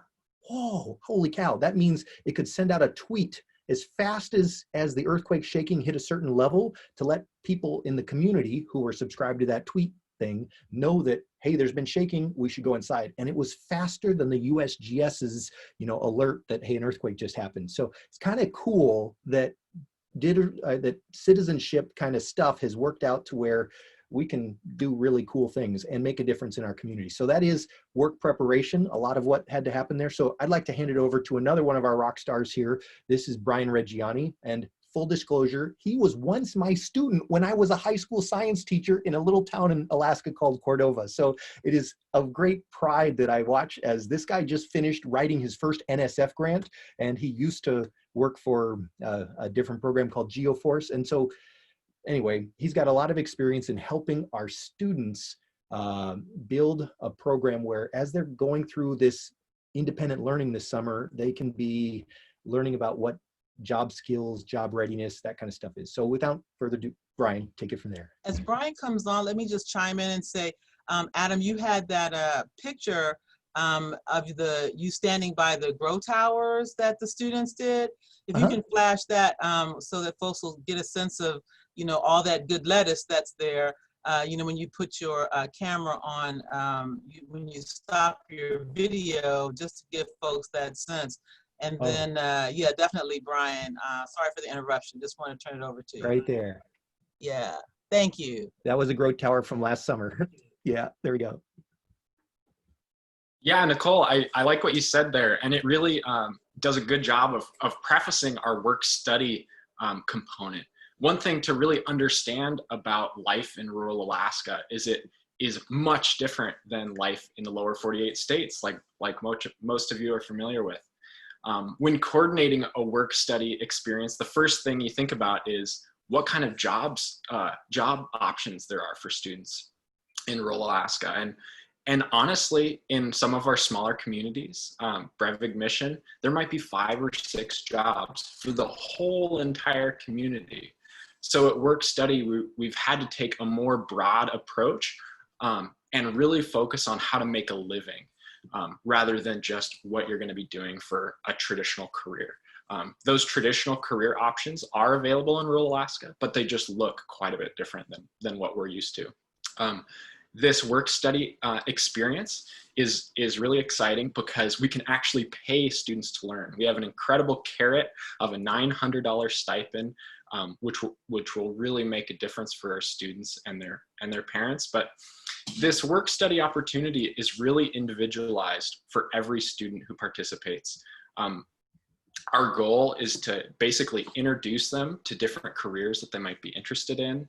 Whoa, holy cow. That means it could send out a tweet as fast as the earthquake shaking hit a certain level to let people in the community who were subscribed to that tweet thing know that, hey, there's been shaking, we should go inside. And it was faster than the USGS's, alert that, hey, an earthquake just happened. So it's kind of cool that that citizenship kind of stuff has worked out to where we can do really cool things and make a difference in our community. So that is work preparation, a lot of what had to happen there. So I'd like to hand it over to another one of our rock stars here. This is Brian Reggiani, and full disclosure, he was once my student when I was a high school science teacher in a little town in Alaska called Cordova. So it is of great pride that I watch as this guy just finished writing his first NSF grant, and he used to work for a different program called GeoForce. And so anyway, he's got a lot of experience in helping our students build a program where, as they're going through this independent learning this summer, they can be learning about what job skills, job readiness, that kind of stuff is. So without further ado, Brian, take it from there. As Brian comes on, let me just chime in and say, Adam, you had that picture of you standing by the grow towers that the students did. If you can flash that so that folks will get a sense of, all that good lettuce that's there. When you put your camera on, when you stop your video, just to give folks that sense. And Oh. then, yeah, definitely, Brian. Sorry for the interruption. Just want to turn it over to you. Right there. Yeah, thank you. That was a growth tower from last summer. Yeah, there we go. Yeah, Nicole, I like what you said there, and it really does a good job of prefacing our work-study component. One thing to really understand about life in rural Alaska is it is much different than life in the lower 48 states, like most of you are familiar with. When coordinating a work-study experience, the first thing you think about is what kind of job options there are for students in rural Alaska. And honestly, in some of our smaller communities, Brevig Mission, there might be 5 or 6 jobs for the whole entire community. So at work study, we've had to take a more broad approach and really focus on how to make a living rather than just what you're going to be doing for a traditional career. Those traditional career options are available in rural Alaska, but they just look quite a bit different than what we're used to. This work study experience is really exciting because we can actually pay students to learn. We have an incredible carrot of a $900 stipend, which will really make a difference for our students and their parents. But this work study opportunity is really individualized for every student who participates. Our goal is to basically introduce them to different careers that they might be interested in.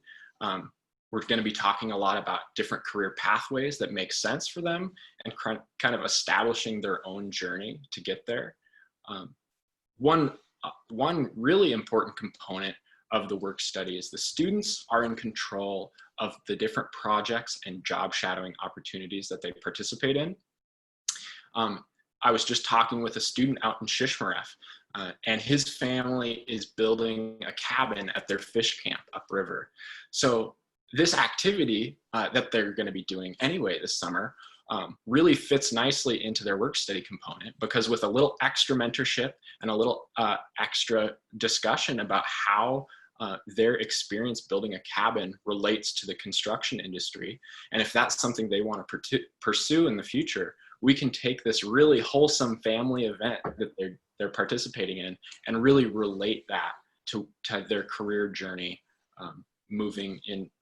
We're going to be talking a lot about different career pathways that make sense for them and kind of establishing their own journey to get there. One really important component of the work study is the students are in control of the different projects and job shadowing opportunities that they participate in. I was just talking with a student out in Shishmaref, and his family is building a cabin at their fish camp upriver. So this activity that they're going to be doing anyway this summer really fits nicely into their work study component, because with a little extra mentorship and a little extra discussion about how their experience building a cabin relates to the construction industry, and if that's something they want to pursue in the future, we can take this really wholesome family event that they're participating in and really relate that to their career journey moving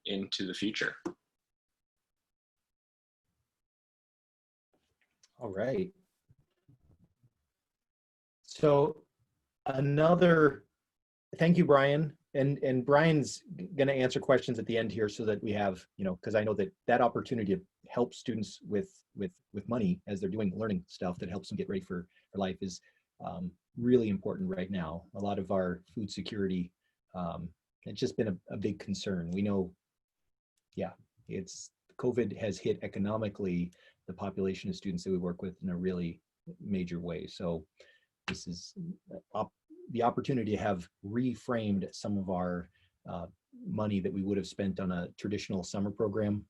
into the future. All right. So thank you, Brian. And Brian's going to answer questions at the end here so that we have, because I know that opportunity to help students with money as they're doing learning stuff that helps them get ready for life is really important right now. A lot of our food security, it's just been a big concern. We know, COVID has hit economically the population of students that we work with in a really major way. So this is the opportunity to have reframed some of our money that we would have spent on a traditional summer program.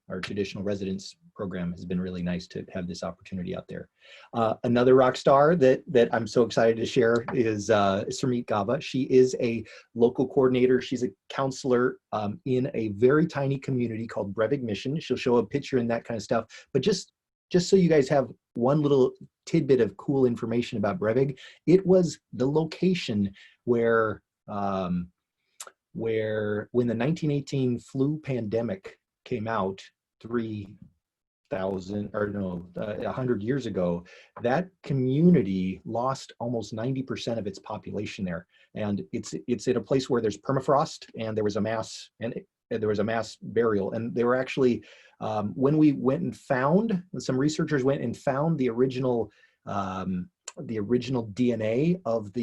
Our traditional residence program has been really nice to have this opportunity out there. Another rock star that I'm so excited to share is Surmeet Gaba. She is a local coordinator. She's a counselor in a very tiny community called Brevig Mission. She'll show a picture and that kind of stuff. But just so you guys have one little tidbit of cool information about Brevig, it was the location where when the 1918 flu pandemic came out 100 years ago, that community lost almost 90% of its population there. And it's at a place where there's permafrost, and there was a mass burial. And they were actually, when we went and found, some researchers went and found the original DNA of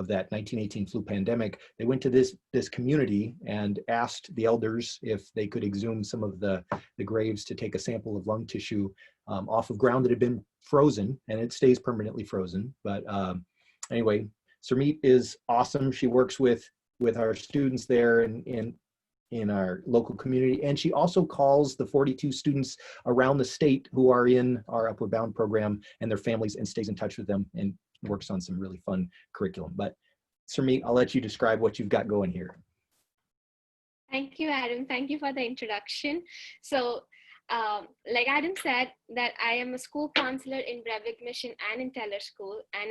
that 1918 flu pandemic. They went to this community and asked the elders if they could exhume some of the graves to take a sample of lung tissue off of ground that had been frozen, and it stays permanently frozen. But anyway, Surmeet is awesome. She works with our students there in our local community, and she also calls the 42 students around the state who are in our Upward Bound program and their families, and stays in touch with them and works on some really fun curriculum. But Surmeet, I'll let you describe what you've got going here. Thank you, Adam. Thank you for the introduction. So like Adam said, that I am a school counselor in Brevig Mission and in Teller School. And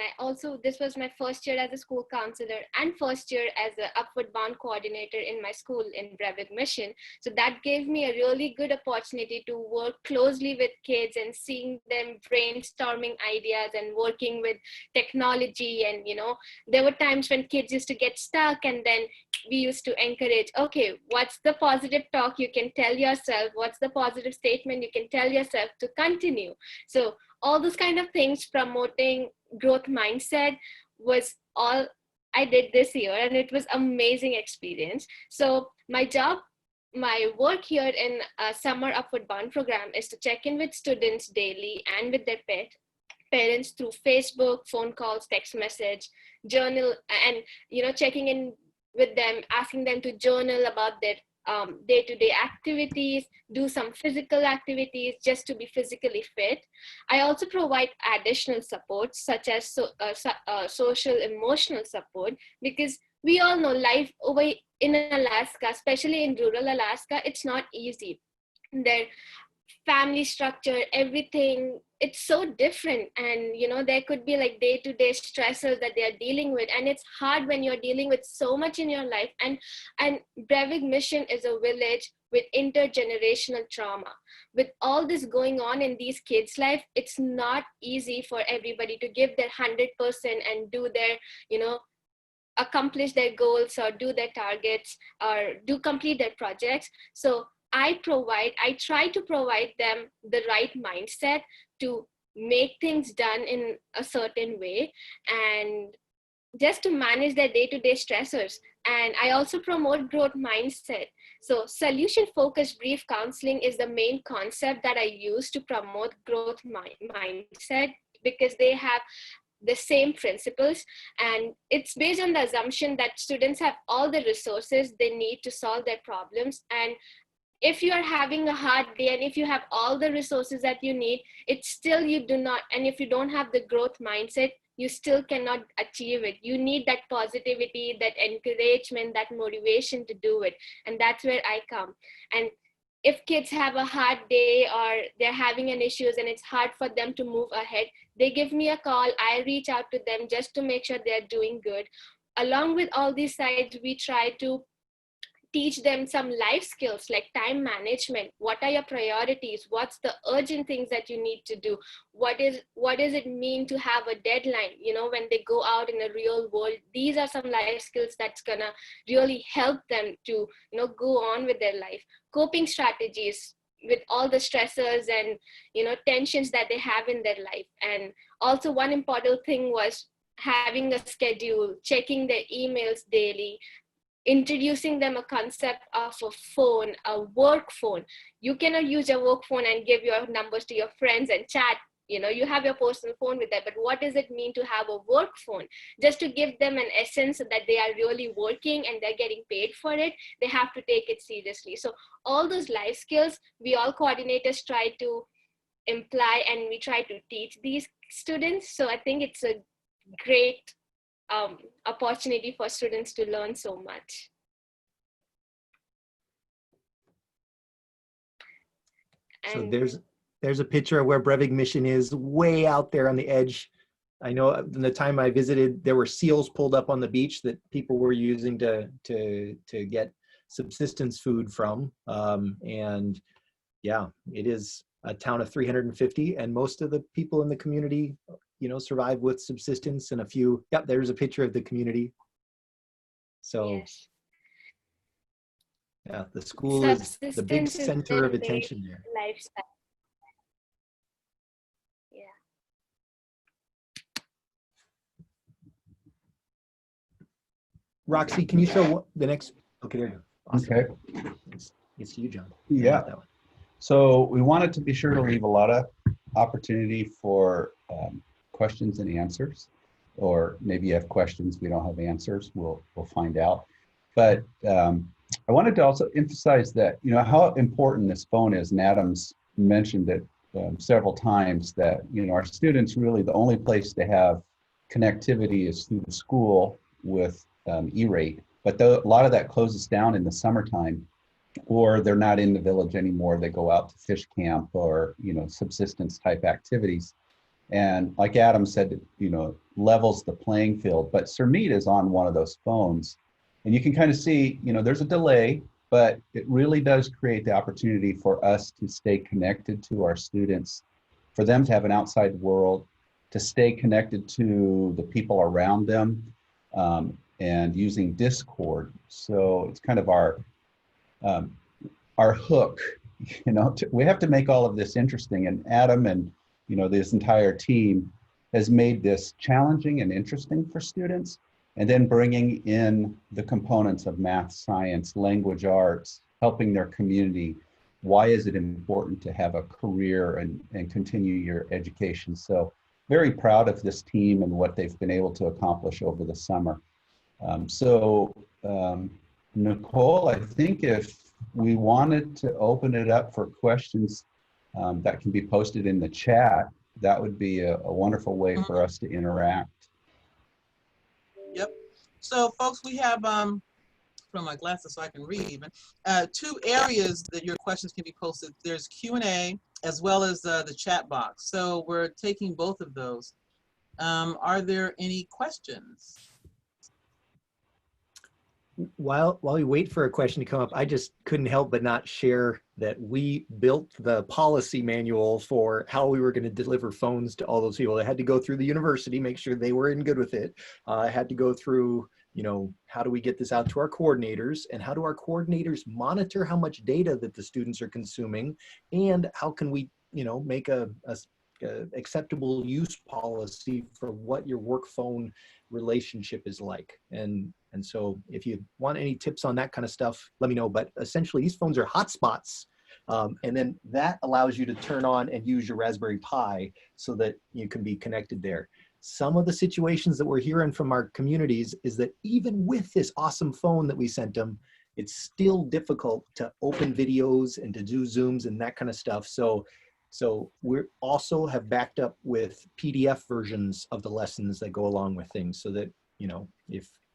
this was my first year as a school counselor and first year as an Upward Bound coordinator in my school in Brevig Mission. So that gave me a really good opportunity to work closely with kids and seeing them brainstorming ideas and working with technology. And, there were times when kids used to get stuck, and then we used to encourage, okay, what's the positive talk you can tell yourself? What's the positive statement you can tell yourself to continue? So all those kind of things, promoting growth mindset, was all I did this year, and it was amazing experience. So my work here in a summer Upward Bound program is to check in with students daily and with their parents through Facebook, phone calls, text message, journal, and checking in with them, asking them to journal about their day-to-day activities, do some physical activities just to be physically fit. I also provide additional support such as social emotional support, because we all know life over in Alaska, especially in rural Alaska, it's not easy. Their family structure, everything, it's so different, and there could be like day-to-day stressors that they are dealing with, and it's hard when you're dealing with so much in your life. And Brevig Mission is a village with intergenerational trauma. With all this going on in these kids' life, it's not easy for everybody to give their 100% and do their accomplish their goals or do their targets or complete their projects. So I try to provide them the right mindset to make things done in a certain way, and just to manage their day-to-day stressors. And I also promote growth mindset. So solution-focused brief counseling is the main concept that I use to promote growth mindset, because they have the same principles, and it's based on the assumption that students have all the resources they need to solve their problems. And if you are having a hard day and if you have all the resources that you need, it's still you do not, and if you don't have the growth mindset, you still cannot achieve it. You need that positivity, that encouragement, that motivation to do it. And that's where I come. And if kids have a hard day or they're having an issues and it's hard for them to move ahead, they give me a call. I reach out to them just to make sure they're doing good. Along with all these sides, we try to teach them some life skills like time management. What are your priorities? What's the urgent things that you need to do? What does it mean to have a deadline? When they go out in the real world, these are some life skills that's gonna really help them to, go on with their life. Coping strategies with all the stressors and, tensions that they have in their life. And also one important thing was having a schedule, checking their emails daily, introducing them a concept of a phone, a work phone. You cannot use your work phone and give your numbers to your friends and chat. You have your personal phone with that, but what does it mean to have a work phone? Just to give them an essence that they are really working and they're getting paid for it, they have to take it seriously. So all those life skills, we all coordinators try to imply and we try to teach these students. So I think it's a great opportunity for students to learn so much. And so there's a picture of where Brevig Mission is, way out there on the edge. I know in the time I visited, there were seals pulled up on the beach that people were using to get subsistence food from. And yeah, it is a town of 350, and most of the people in the community, survive with subsistence, and a few. Yep, there's a picture of the community. So yes. Yeah, the school is the big center of attention there. Lifestyle. Yeah. Roxy, can you show the next? Okay, there you go. Awesome. Okay. It's you, John. Yeah. So we wanted to be sure to leave a lot of opportunity for questions and answers, or maybe you have questions, we don't have answers, we'll find out. But I wanted to also emphasize that, how important this phone is, and Adam's mentioned it several times, that, our students really, the only place to have connectivity is through the school with E-rate, but a lot of that closes down in the summertime. or they're not in the village anymore. They go out to fish camp or, subsistence type activities. And like Adam said, levels the playing field. But Cermete is on one of those phones. And you can kind of see, there's a delay, but it really does create the opportunity for us to stay connected to our students, for them to have an outside world, to stay connected to the people around them, and using Discord. So it's kind of our hook, we have to make all of this interesting. And Adam and, this entire team has made this challenging and interesting for students. And then bringing in the components of math, science, language arts, helping their community. Why is it important to have a career and continue your education? So very proud of this team and what they've been able to accomplish over the summer. Nicole, I think if we wanted to open it up for questions that can be posted in the chat, that would be a wonderful way for us to interact. Yep. So folks, we have, from my glasses so I can read even, 2 areas that your questions can be posted. There's Q&A as well as the chat box. So we're taking both of those. Are there any questions? While we wait for a question to come up, I just couldn't help but not share that we built the policy manual for how we were going to deliver phones to all those people. They had to go through the university, make sure they were in good with it. Had to go through, how do we get this out to our coordinators, and how do our coordinators monitor how much data that the students are consuming, and how can we, make a acceptable use policy for what your work phone relationship is like. And so if you want any tips on that kind of stuff, let me know. But essentially these phones are hotspots. And then that allows you to turn on and use your Raspberry Pi so that you can be connected there. Some of the situations that we're hearing from our communities is that even with this awesome phone that we sent them, it's still difficult to open videos and to do Zooms and that kind of stuff. So we also have backed up with PDF versions of the lessons that go along with things, so that,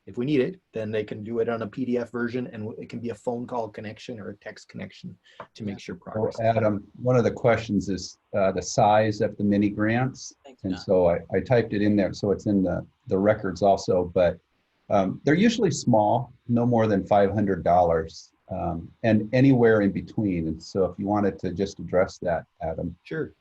if we need it, then they can do it on a PDF version, and it can be a phone call connection or a text connection to make sure progress. So Adam, one of the questions is the size of the mini grants. And so I typed it in there, so it's in the records also, but they're usually small, no more than $500, and anywhere in between. And so if you wanted to just address that, Adam. Sure.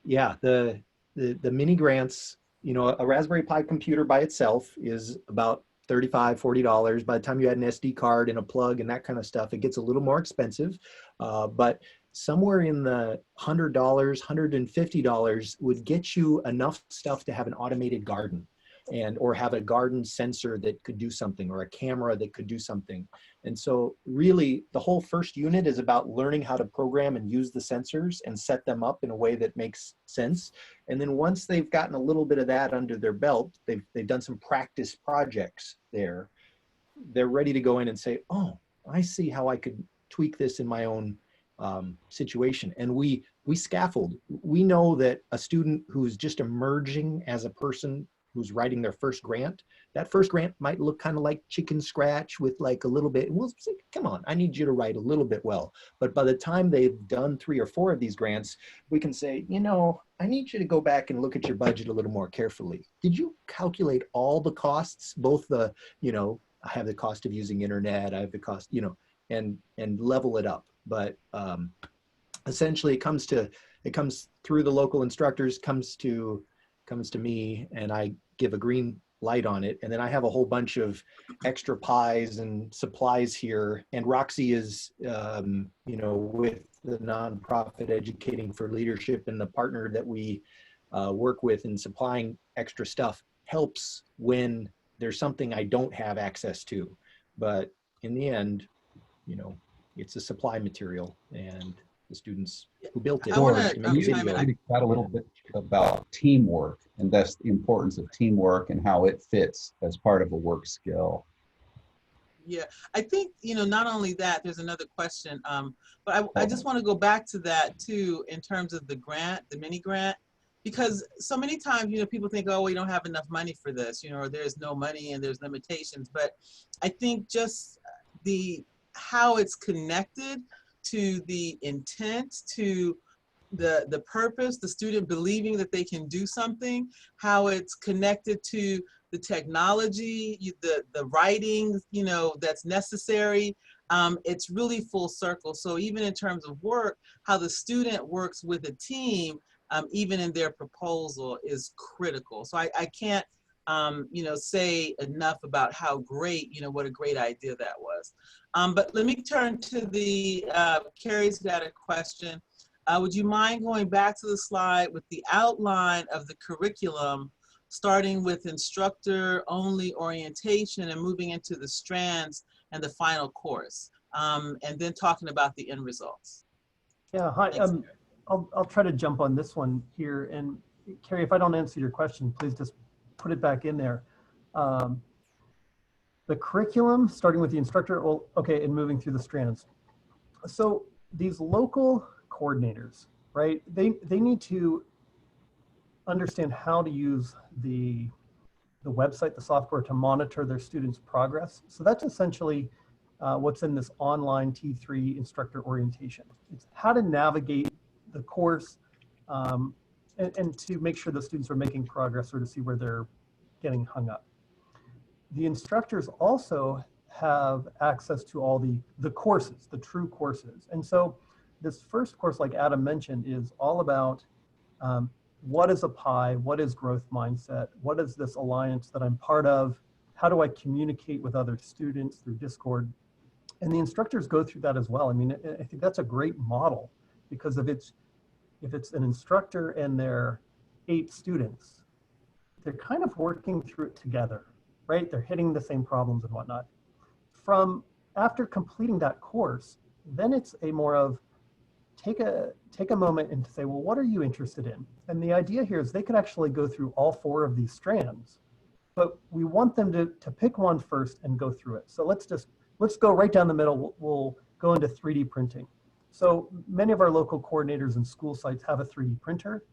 Yeah, the mini grants, a Raspberry Pi computer by itself is about $35, $40. By the time you add an SD card and a plug and that kind of stuff, it gets a little more expensive. But somewhere in the $100, $150 would get you enough stuff to have an automated garden, or have a garden sensor that could do something, or a camera that could do something. And so really the whole first unit is about learning how to program and use the sensors and set them up in a way that makes sense. And then once they've gotten a little bit of that under their belt, they've done some practice projects there, they're ready to go in and say, oh, I see how I could tweak this in my own situation. And we scaffold. We know that a student who's just emerging as a person who's writing their first grant, that first grant might look kind of like chicken scratch with like a little bit, we'll say, come on, I need you to write a little bit well. But by the time they've done 3 or 4 of these grants, we can say, I need you to go back and look at your budget a little more carefully. Did you calculate all the costs, both the, I have the cost of using internet, I have the cost, and level it up. But essentially it comes through the local instructors, comes to me, and I give a green light on it. And then I have a whole bunch of extra pies and supplies here. And Roxy is, with the nonprofit Educating for Leadership, and the partner that we work with in supplying extra stuff, helps when there's something I don't have access to. But in the end, it's a supply material, and the students who built it. You got a little bit about teamwork, and that's the importance of teamwork and how it fits as part of a work skill. Yeah, I think, not only that, there's another question, but I just want to go back to that too, in terms of the grant, the mini grant, because so many times, people think, oh, we don't have enough money for this, or there's no money and there's limitations. But I think just the how it's connected to the intent, to the purpose, the student believing that they can do something, how it's connected to the technology, the writing, you know, that's necessary. It's really full circle. So even in terms of work, how the student works with a team, even in their proposal, is critical. So I can't, you know, say enough about how great, you know, what a great idea that was. But let me turn to the, Carrie's got a question. Would you mind going back to the slide with the outline of the curriculum, starting with instructor-only orientation and moving into the strands and the final course, and then talking about the end results? Yeah, hi. I'll try to jump on this one here. And Carrie, if I don't answer your question, please just put it back in there. The curriculum, starting with the instructor, well, okay, and moving through the strands. So these local coordinators, right? They need to understand how to use the website, the software, to monitor their students' progress. So that's essentially what's in this online T3 instructor orientation. It's how to navigate the course and to make sure the students are making progress or to see where they're getting hung up. The instructors also have access to all the courses, the true courses. And so this first course, like Adam mentioned, is all about what is a PI, what is growth mindset, what is this alliance that I'm part of, how do I communicate with other students through Discord? And the instructors go through that as well. I mean, I think that's a great model, because if it's an instructor and their 8 students, they're kind of working through it together, right? They're hitting the same problems and whatnot. From after completing that course, then it's a more of take a moment and to say, well, what are you interested in? And the idea here is they could actually go through all 4 of these strands, but we want them to pick one first and go through it. So let's go right down the middle. We'll go into 3D printing. So many of our local coordinators and school sites have a 3D printer.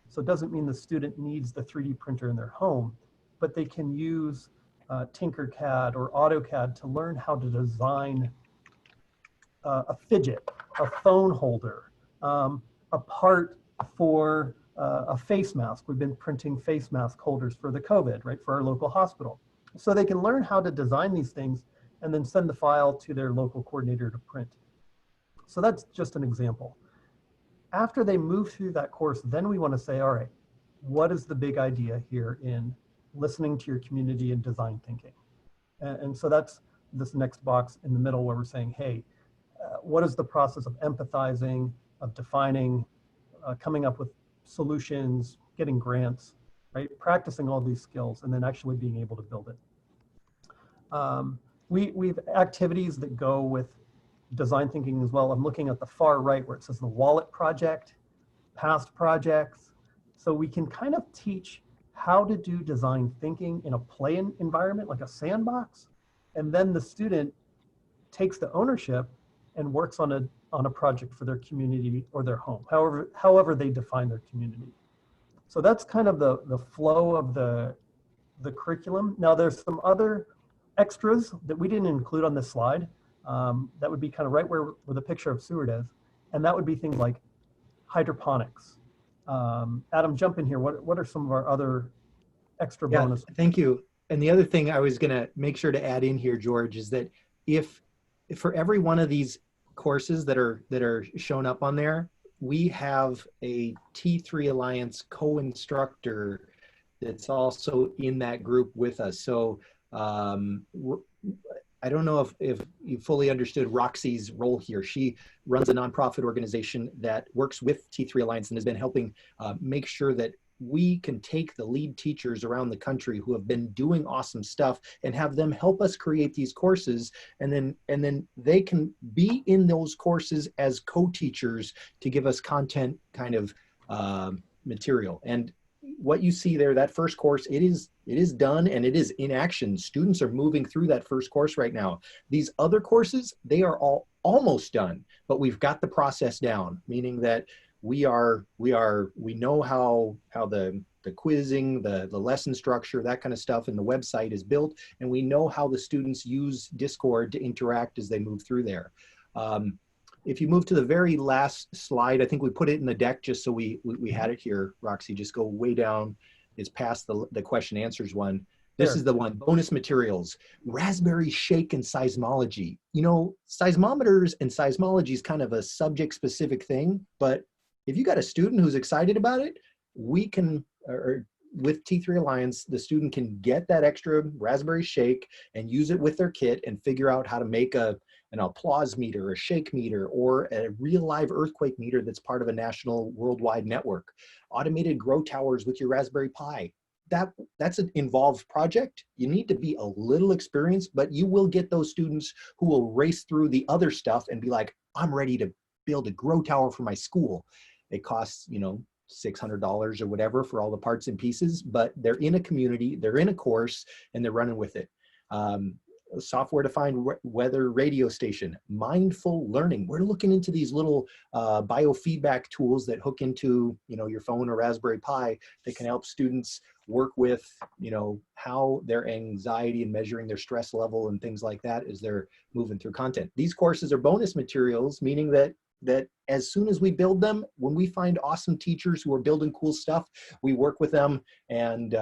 So it doesn't mean the student needs the 3D printer in their home, but they can use Tinkercad or AutoCAD to learn how to design a fidget, a phone holder, a part for a face mask. We've been printing face mask holders for the COVID, right, for our local hospital. So they can learn how to design these things and then send the file to their local coordinator to print. So that's just an example. After they move through that course, then we want to say, all right, what is the big idea here in listening to your community and design thinking? And so that's this next box in the middle where we're saying, hey, what is the process of empathizing, of defining, coming up with solutions, getting grants, right? Practicing all these skills and then actually being able to build it. We've activities that go with design thinking as well. I'm looking at the far right where it says the wallet project, past projects. So we can kind of teach how to do design thinking in a play environment, like a sandbox. And then the student takes the ownership and works on a project for their community or their home, however they define their community. So that's kind of the flow of the curriculum. Now there's some other extras that we didn't include on this slide. That would be kind of right where the picture of Seward is. And that would be things like hydroponics. Adam, jump in here. What are some of our other extra bonus? Thank you. And the other thing I was gonna make sure to add in here, George, is that if for every one of these courses that are shown up on there, we have a T3 Alliance co-instructor that's also in that group with us. So I don't know if you fully understood Roxy's role here. She runs a nonprofit organization that works with T3 Alliance and has been helping make sure that we can take the lead teachers around the country who have been doing awesome stuff and have them help us create these courses, and then they can be in those courses as co-teachers to give us content kind of material. And what you see there, that first course, it is done and it is in action. Students are moving through that first course right now. These other courses, they are all almost done, but we've got the process down, meaning that we know how the quizzing, the lesson structure, that kind of stuff, and the website is built, and we know how the students use Discord to interact as they move through there. If you move to the very last slide, I think we put it in the deck just so we had it here, Roxy, just go way down. It's past the question answers one. This is the one, bonus materials, raspberry shake and seismology. You know, seismometers and seismology is kind of a subject specific thing, but if you got a student who's excited about it, we can, or with T3 Alliance, the student can get that extra raspberry shake and use it with their kit and figure out how to make an applause meter, a shake meter, or a real live earthquake meter that's part of a national worldwide network. Automated grow towers with your Raspberry Pi. That's an involved project. You need to be a little experienced, but you will get those students who will race through the other stuff and be like, I'm ready to build a grow tower for my school. It costs, you know, $600 or whatever for all the parts and pieces, but they're in a community, they're in a course, and they're running with it. Software-defined weather radio station, mindful learning. We're looking into these little biofeedback tools that hook into, you know, your phone or Raspberry Pi that can help students work with, you know, how their anxiety and measuring their stress level and things like that as they're moving through content. These courses are bonus materials, meaning that as soon as we build them, when we find awesome teachers who are building cool stuff, we work with them and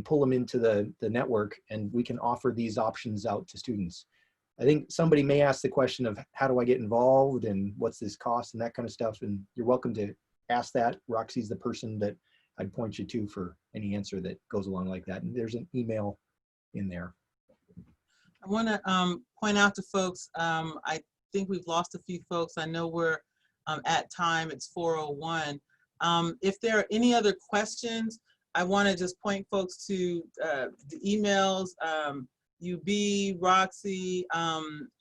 pull them into the network, and we can offer these options out to students. I think somebody may ask the question of how do I get involved and what's this cost and that kind of stuff, and you're welcome to ask that. Roxy's the person that I'd point you to for any answer that goes along like that, and there's an email in there. I want to point out to folks, I think we've lost a few folks. I know we're at time, it's 4:01. If there are any other questions, I want to just point folks to the emails, UB, Roxy,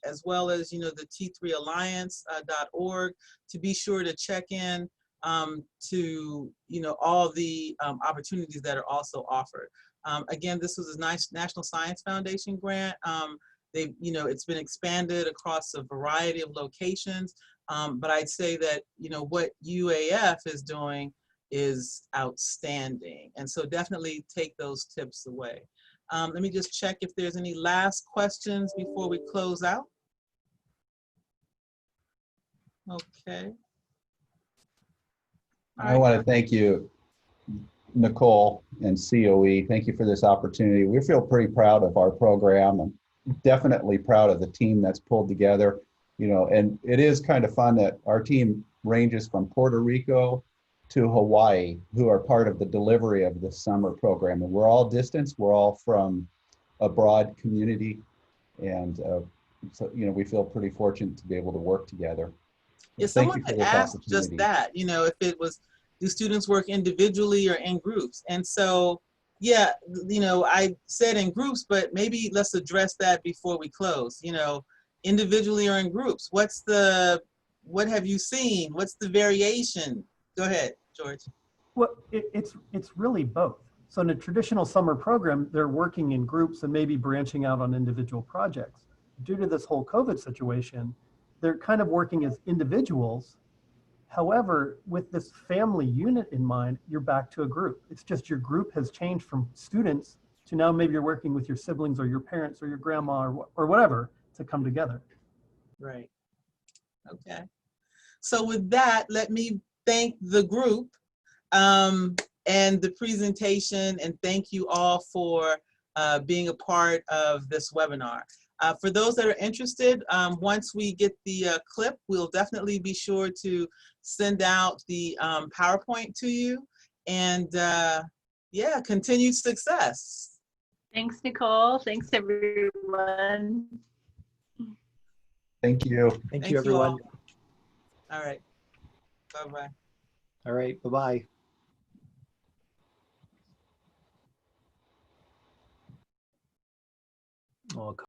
as well as, you know, the T3Alliance.org, to be sure to check in to, you know, all the opportunities that are also offered. Again, this was a nice National Science Foundation grant. You know, it's been expanded across a variety of locations, but I'd say that, you know, what UAF is doing is outstanding. And so definitely take those tips away. Let me just check if there's any last questions before we close out. Okay. I want to thank you, Nicole and COE. Thank you for this opportunity. We feel pretty proud of our program and definitely proud of the team that's pulled together, you know, and it is kind of fun that our team ranges from Puerto Rico to Hawaii, who are part of the delivery of this summer program. And we're all distanced, we're all from a broad community. And so, you know, we feel pretty fortunate to be able to work together. If someone had asked just that, you know, if it was, do students work individually or in groups? And so, yeah, you know, I said in groups, but maybe let's address that before we close, you know, individually or in groups. What have you seen? What's the variation? Go ahead, George. Well, it's really both. So in a traditional summer program, they're working in groups and maybe branching out on individual projects. Due to this whole COVID situation, they're kind of working as individuals. However, with this family unit in mind, you're back to a group. It's just your group has changed from students to now maybe you're working with your siblings or your parents or your grandma or whatever to come together. Right. Okay. So with that, let me thank the group and the presentation, and thank you all for being a part of this webinar. For those that are interested, once we get the clip, we'll definitely be sure to send out the PowerPoint to you. And yeah, continued success. Thanks, Nicole. Thanks, everyone. Thank you. Thank you, everyone. All right. Bye-bye. All right. Bye-bye. Oh,